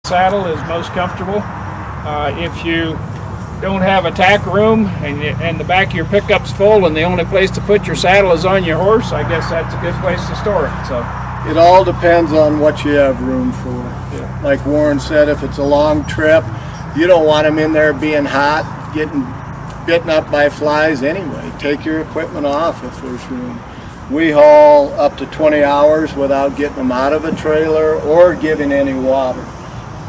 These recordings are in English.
Saddle is most comfortable. If you don't have a tack room and the back of your pickup's full and the only place to put your saddle is on your horse, I guess that's a good place to store it. So it all depends on what you have room for. Yeah. Like Warren said, if it's a long trip, you don't want them in there being hot, getting bitten up by flies anyway. Take your equipment off if there's room. We haul up to 20 hours without getting them out of a trailer or giving any water.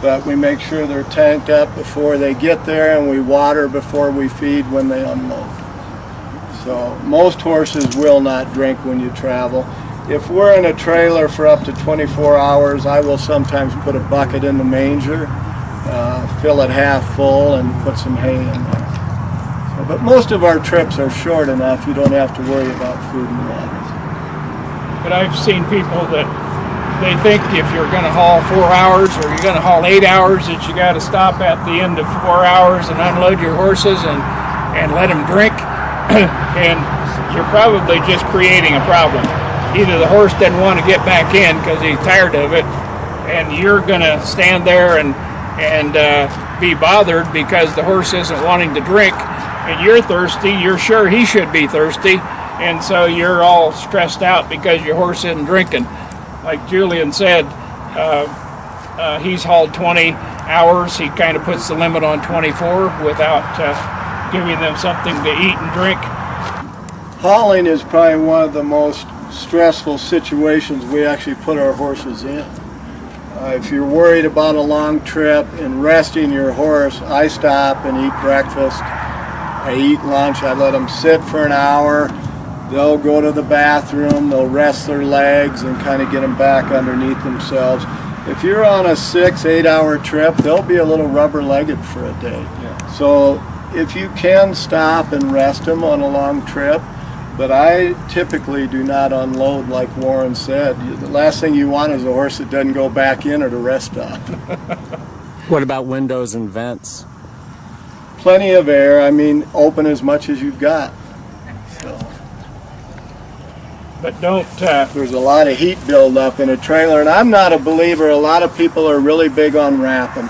But we make sure they're tanked up before they get there, and we water before we feed when they unload. So most horses will not drink when you travel. If we're in a trailer for up to 24 hours, I will sometimes put a bucket in the manger, fill it half full, and put some hay in there. So, but most of our trips are short enough you don't have to worry about food and water. But I've seen people that they think if you're going to haul 4 hours or you're going to haul 8 hours that you got to stop at the end of 4 hours and unload your horses and let them drink. And you're probably just creating a problem. Either the horse doesn't want to get back in because he's tired of it, and you're going to stand there and be bothered because the horse isn't wanting to drink, and you're thirsty. You're sure he should be thirsty, and so you're all stressed out because your horse isn't drinking. Like Julian said, he's hauled 20 hours. He kind of puts the limit on 24 without giving them something to eat and drink. Hauling is probably one of the most stressful situations we actually put our horses in. If you're worried about a long trip and resting your horse, I stop and eat breakfast. I eat lunch. I let them sit for an hour. They'll go to the bathroom, they'll rest their legs and kind of get them back underneath themselves. If you're on a 6-8 hour trip, they'll be a little rubber-legged for a day. Yeah. So if you can stop and rest them on a long trip, but I typically do not unload like Warren said. The last thing you want is a horse that doesn't go back in at a rest stop. What about windows and vents? Plenty of air. I mean, open as much as you've got. So. But don't... There's a lot of heat buildup in a trailer, and I'm not a believer. A lot of people are really big on wrapping.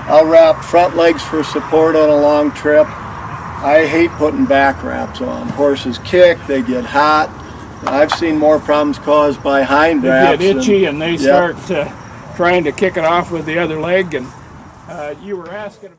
I'll wrap front legs for support on a long trip. I hate putting back wraps on. Horses kick, they get hot. I've seen more problems caused by hind wraps. They get itchy and they start trying to kick it off with the other leg. And you were asking...